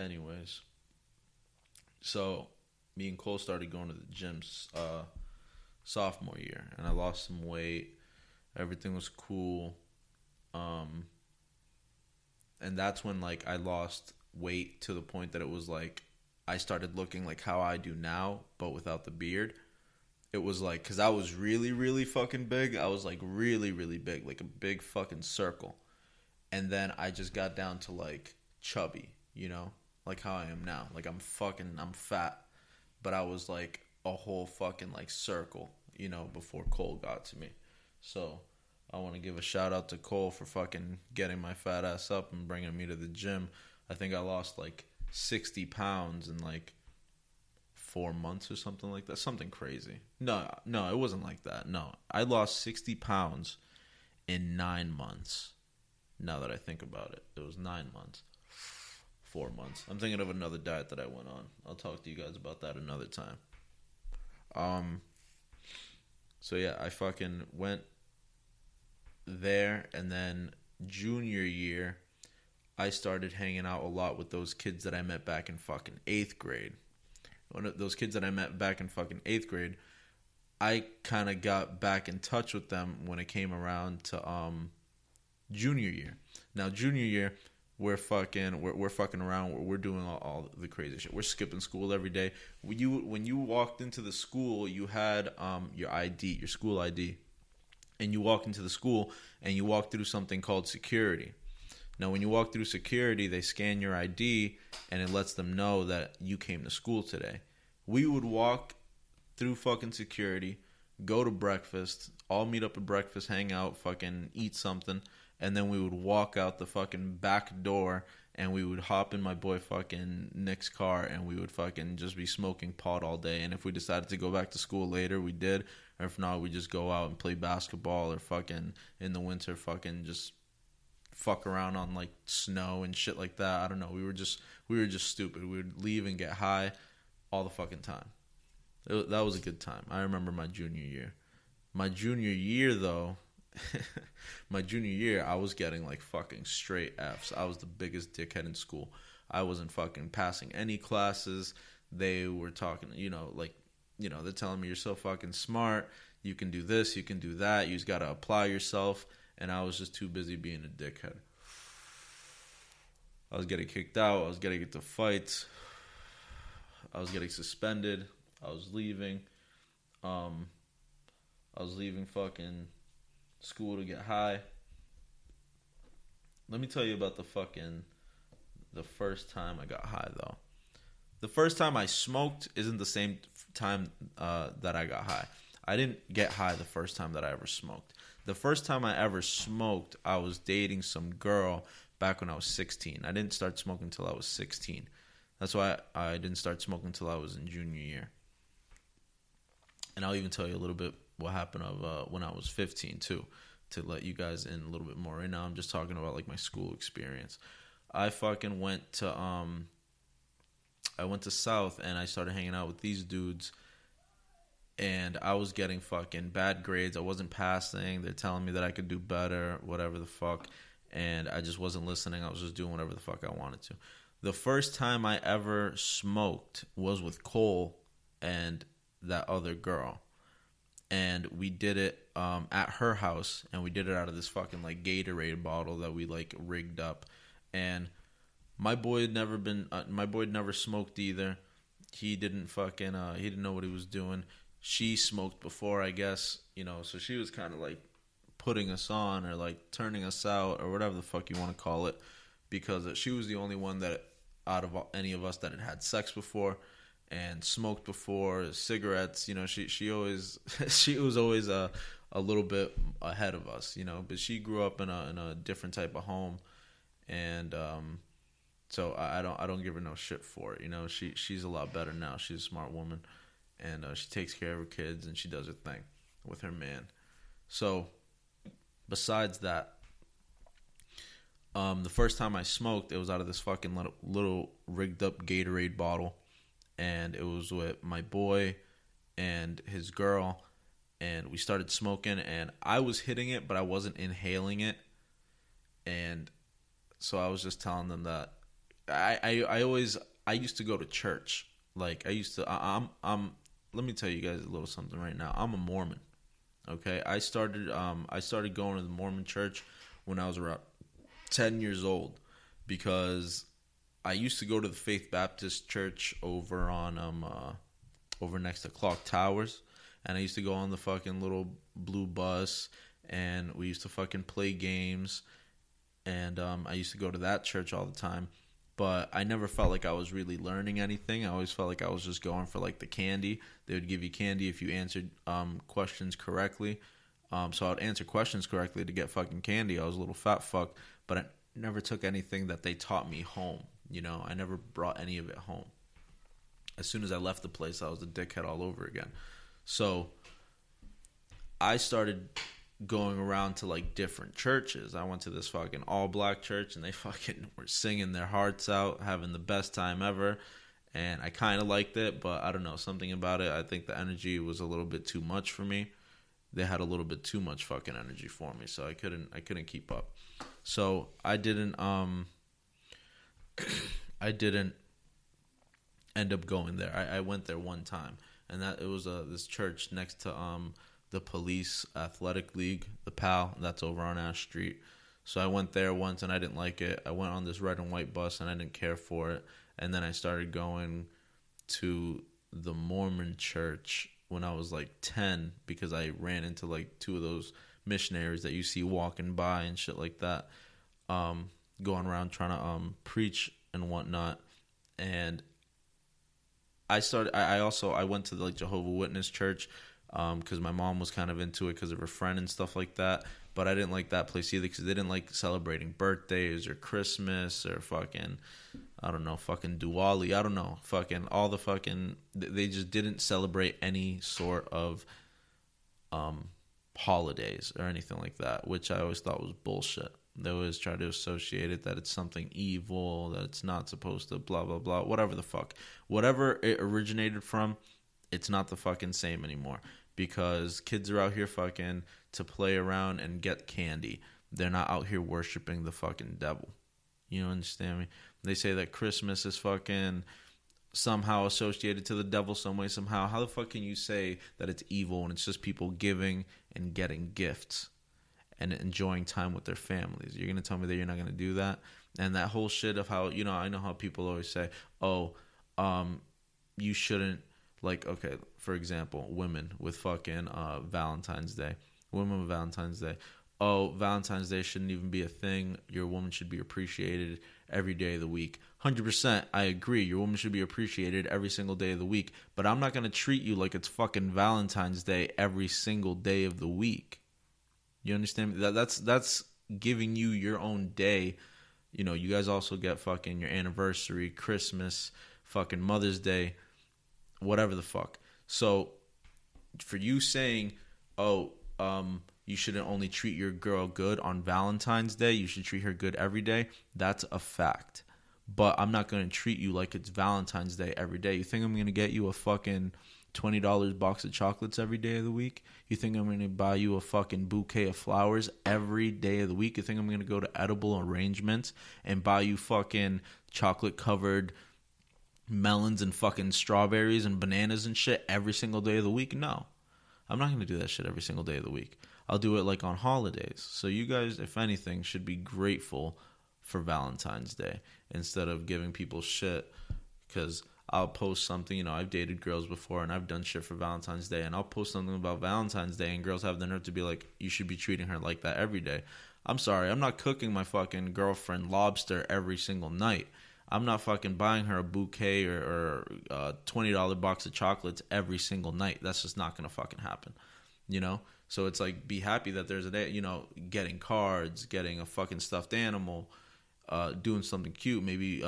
anyways, so me and Cole started going to the gym sophomore year, and I lost some weight. Everything was cool. And that's when like I lost weight to the point that it was like I started looking like how I do now, but without the beard. It was like, because I was really, really fucking big. I was like really, really big, like a big fucking circle. And then I just got down to like chubby, like how I am now. Like I'm fat, but I was like a whole fucking like circle, before Cole got to me. So I want to give a shout out to Cole for fucking getting my fat ass up and bringing me to the gym. I think I lost like 60 pounds in like 4 months or something like that. Something crazy. No, it wasn't like that. No, I lost 60 pounds in 9 months. Now that I think about it, it was 9 months. 4 months. I'm thinking of another diet that I went on. I'll talk to you guys about that another time. So yeah, I fucking went there, and then junior year, I started hanging out a lot with those kids that I met back in fucking 8th grade. One of those kids that I met back in fucking 8th grade, I kind of got back in touch with them when it came around to junior year. Now junior year, we're fucking around. We're doing all the crazy shit. We're skipping school every day. When you walked into the school, you had your ID, your school ID, and you walk into the school and you walk through something called security. Now, when you walk through security, they scan your ID and it lets them know that you came to school today. We would walk through fucking security, go to breakfast, all meet up at breakfast, hang out, fucking eat something, and then we would walk out the fucking back door and we would hop in my boy fucking Nick's car and we would fucking just be smoking pot all day. And if we decided to go back to school later, we did. Or if not, we just go out and play basketball, or fucking in the winter fucking just fuck around on like snow and shit like that. I don't know. We were just stupid. We would leave and get high all the fucking time. That was a good time. I remember my junior year. My junior year though, I was getting like fucking straight Fs. I was the biggest dickhead in school. I wasn't fucking passing any classes. They were talking, they're telling me you're so fucking smart. You can do this, you can do that. You just got to apply yourself. And I was just too busy being a dickhead. I was getting kicked out. I was getting into fights. I was getting suspended. I was leaving. I was leaving fucking school to get high. Let me tell you about the first time I got high, though. The first time I smoked isn't the same time that I got high. I didn't get high the first time that I ever smoked. The first time I ever smoked, I was dating some girl back when I was 16. I didn't start smoking until I was 16. That's why I didn't start smoking until I was in junior year. And I'll even tell you a little bit what happened of when I was 15 too, to let you guys in a little bit more. Right now I'm just talking about like my school experience. I fucking went to South and I started hanging out with these dudes. And I was getting fucking bad grades. I wasn't passing. They're telling me that I could do better, whatever the fuck. And I just wasn't listening. I was just doing whatever the fuck I wanted to. The first time I ever smoked was with Cole and that other girl. And we did it at her house. And we did it out of this fucking like Gatorade bottle that we like rigged up. And my boy had never smoked either. He didn't fucking, he didn't know what he was doing. She smoked before, I guess, so she was kind of like putting us on or like turning us out or whatever the fuck you want to call it, because she was the only one that out of any of us that had sex before and smoked before, cigarettes, she always, she was always a little bit ahead of us, but she grew up in a different type of home. And, so I don't give her no shit for it. She's a lot better now. She's a smart woman. And she takes care of her kids and she does her thing with her man. So, besides that, the first time I smoked, it was out of this fucking little rigged up Gatorade bottle. And it was with my boy and his girl. And we started smoking and I was hitting it, but I wasn't inhaling it. And so I was just telling them that I used to go to church. Like I used to. I'm. Let me tell you guys a little something right now. I'm a Mormon. Okay, I started going to the Mormon church when I was around 10 years old because I used to go to the Faith Baptist Church over next to Clock Towers, and I used to go on the fucking little blue bus, and we used to fucking play games, and I used to go to that church all the time. But I never felt like I was really learning anything. I always felt like I was just going for like the candy. They would give you candy if you answered questions correctly. So I'd answer questions correctly to get fucking candy. I was a little fat fuck, but I never took anything that they taught me home. You know, I never brought any of it home. As soon as I left the place, I was a dickhead all over again. So I started going around to like different churches. I went to this fucking all black church and they fucking were singing their hearts out, having the best time ever. And I kind of liked it, but I don't know, something about it. I think the energy was a little bit too much for me. They had a little bit too much fucking energy for me, so I couldn't keep up. So I didn't I didn't end up going there. I went there one time, and that it was this church next to the police athletic league, the PAL, that's over on Ash Street. So I went there once and I didn't like it. I went on this red and white bus and I didn't care for it. And then I started going to the Mormon church when I was like 10 because I ran into like two of those missionaries that you see walking by and shit like that, going around trying to preach and whatnot. And I went to the like Jehovah's Witness church because my mom was kind of into it because of her friend and stuff like that. But I didn't like that place either because they didn't like celebrating birthdays or Christmas or fucking, I don't know, fucking Diwali. I don't know, fucking all the fucking, they just didn't celebrate any sort of holidays or anything like that, which I always thought was bullshit. They always try to associate it that it's something evil, that it's not supposed to blah, blah, blah, whatever the fuck. Whatever it originated from, it's not the fucking same anymore because kids are out here fucking to play around and get candy. They're not out here worshiping the fucking devil. You understand me? They say that Christmas is fucking somehow associated to the devil some way, somehow. How the fuck can you say that it's evil when it's just people giving and getting gifts and enjoying time with their families? You're going to tell me that you're not going to do that? And that whole shit of how, I know how people always say, you shouldn't, like, okay, for example, women with fucking Valentine's Day. Women with Valentine's Day. Oh, Valentine's Day shouldn't even be a thing. Your woman should be appreciated every day of the week. 100%, I agree. Your woman should be appreciated every single day of the week. But I'm not going to treat you like it's fucking Valentine's Day every single day of the week. You understand me? That's giving you your own day. You guys also get fucking your anniversary, Christmas, fucking Mother's Day, whatever the fuck. So for you saying, you shouldn't only treat your girl good on Valentine's Day, you should treat her good every day, that's a fact. But I'm not going to treat you like it's Valentine's Day every day. You think I'm going to get you a fucking $20 box of chocolates every day of the week? You think I'm going to buy you a fucking bouquet of flowers every day of the week? You think I'm going to go to Edible Arrangements and buy you fucking chocolate covered melons and fucking strawberries and bananas and shit every single day of the week? No. I'm not going to do that shit every single day of the week. I'll do it like on holidays. So you guys, if anything, should be grateful for Valentine's Day instead of giving people shit. Because I'll post something, I've dated girls before and I've done shit for Valentine's Day, and I'll post something about Valentine's Day and girls have the nerve to be like, you should be treating her like that every day. I'm sorry, I'm not cooking my fucking girlfriend lobster every single night. I'm not fucking buying her a bouquet or a $20 box of chocolates every single night. That's just not going to fucking happen, So it's like, be happy that there's a day, getting cards, getting a fucking stuffed animal, doing something cute, maybe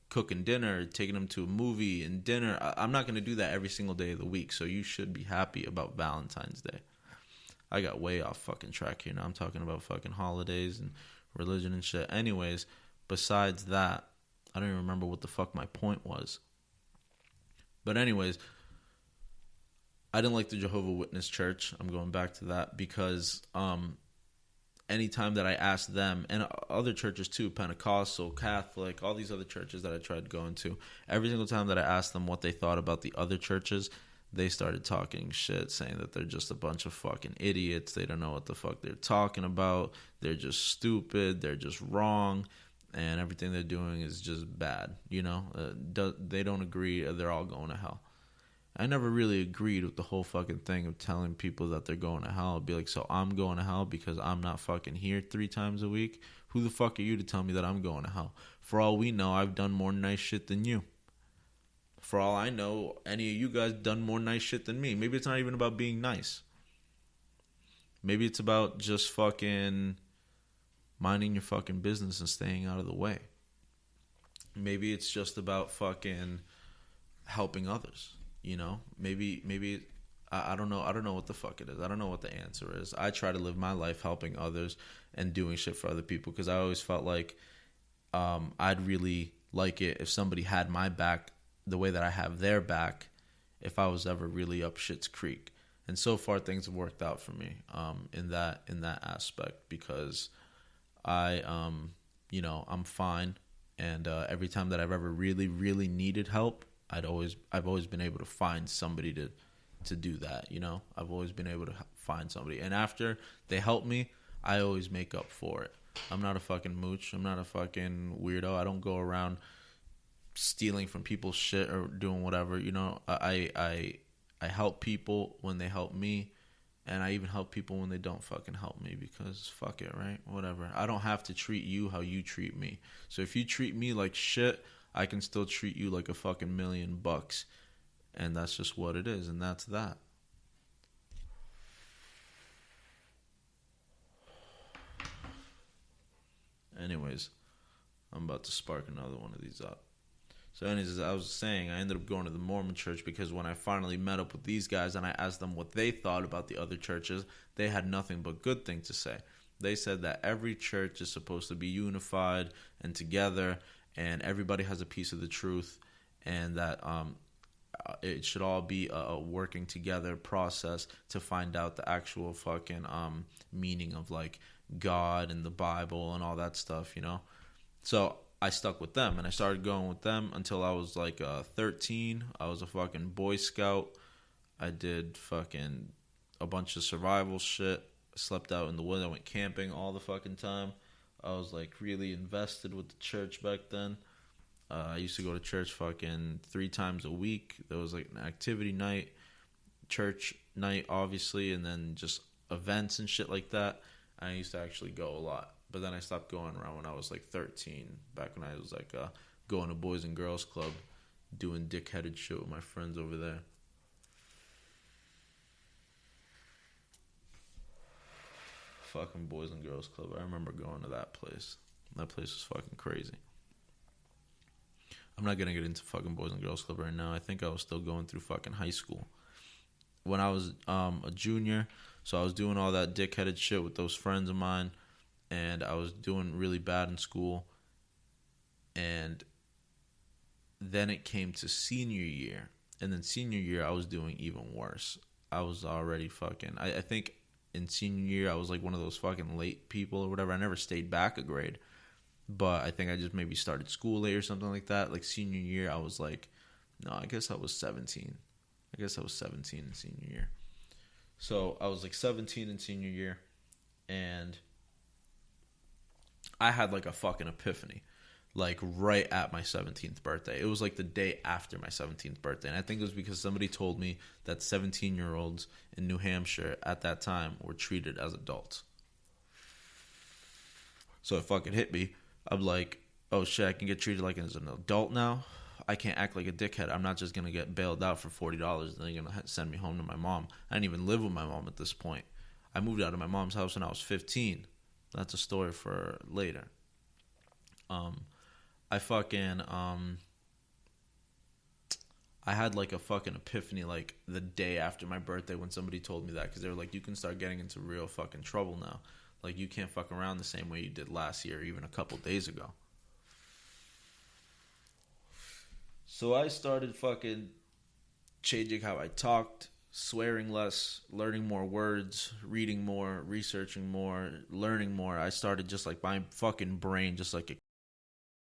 cooking dinner, taking them to a movie and dinner. I'm not going to do that every single day of the week, so you should be happy about Valentine's Day. I got way off fucking track here now. I'm talking about fucking holidays and religion and shit. Anyways, besides that, I don't even remember what the fuck my point was. But anyways, I didn't like the Jehovah's Witness church. I'm going back to that because anytime that I asked them, and other churches too, Pentecostal, Catholic, all these other churches that I tried going to, every single time that I asked them what they thought about the other churches, they started talking shit, saying that they're just a bunch of fucking idiots. They don't know what the fuck they're talking about. They're just stupid. They're just wrong. And everything they're doing is just bad, you know? They don't agree. They're all going to hell. I never really agreed with the whole fucking thing of telling people that they're going to hell. I'd be like, so I'm going to hell because I'm not fucking here 3 times a week? Who the fuck are you to tell me that I'm going to hell? For all we know, I've done more nice shit than you. For all I know, any of you guys done more nice shit than me. Maybe it's not even about being nice. Maybe it's about just fucking minding your fucking business and staying out of the way. Maybe it's just about fucking helping others. You know, maybe I don't know. I don't know what the fuck it is. I don't know what the answer is. I try to live my life helping others and doing shit for other people because I always felt like I'd really like it if somebody had my back the way that I have their back if I was ever really up shit's creek. And so far things have worked out for me in that aspect because I'm fine, and every time that I've ever really, really needed help, I've always been able to find somebody to do that, you know? I've always been able to find somebody. And after they help me, I always make up for it. I'm not a fucking mooch. I'm not a fucking weirdo. I don't go around stealing from people's shit or doing whatever, you know? I help people when they help me, and I even help people when they don't fucking help me because fuck it, right? Whatever. I don't have to treat you how you treat me. So if you treat me like shit, I can still treat you like a fucking $1,000,000. And that's just what it is, and that's that. Anyways, I'm about to spark another one of these up. So anyways, as I was saying, I ended up going to the Mormon church because when I finally met up with these guys and I asked them what they thought about the other churches, they had nothing but good things to say. They said that every church is supposed to be unified and together, and everybody has a piece of the truth, and that it should all be a working together process to find out the actual fucking meaning of like God and the Bible and all that stuff, you know? So I stuck with them, and I started going with them until I was like 13. I was a fucking Boy Scout. I did fucking a bunch of survival shit. I slept out in the woods. I went camping all the fucking time. I was like really invested with the church back then. I used to go to church fucking 3 times a week. There was like an activity night, church night, obviously, and then just events and shit like that. I used to actually go a lot. But then I stopped going around when I was like 13, back when I was like going to Boys and Girls Club, doing dickheaded shit with my friends over there. Fucking Boys and Girls Club. I remember going to that place. That place was fucking crazy. I'm not going to get into fucking Boys and Girls Club right now. I think I was still going through fucking high school. When I was a junior, so I was doing all that dickheaded shit with those friends of mine, and I was doing really bad in school. And then it came to senior year. And then senior year, I was doing even worse. I was already fucking... I think in senior year, I was like one of those fucking late people or whatever. I never stayed back a grade. But I think I just maybe started school late or something like that. Like senior year, I was like... No, I guess I was 17. I guess I was 17 in senior year. So I was like 17 in senior year. And I had like a fucking epiphany. Like right at my 17th birthday. It was like the day after my 17th birthday. And I think it was because somebody told me that 17-year-olds in New Hampshire at that time were treated as adults. So it fucking hit me. I'm like, oh shit, I can get treated like as an adult now? I can't act like a dickhead. I'm not just going to get bailed out for $40 and they're going to send me home to my mom. I didn't even live with my mom at this point. I moved out of my mom's house when I was 15. That's a story for later. I had like a fucking epiphany like the day after my birthday when somebody told me that, because they were like, you can start getting into real fucking trouble now. Like you can't fuck around the same way you did last year or even a couple days ago. So I started fucking changing how I talked, swearing less, learning more words, reading more, researching more, learning more. I started just like my fucking brain just like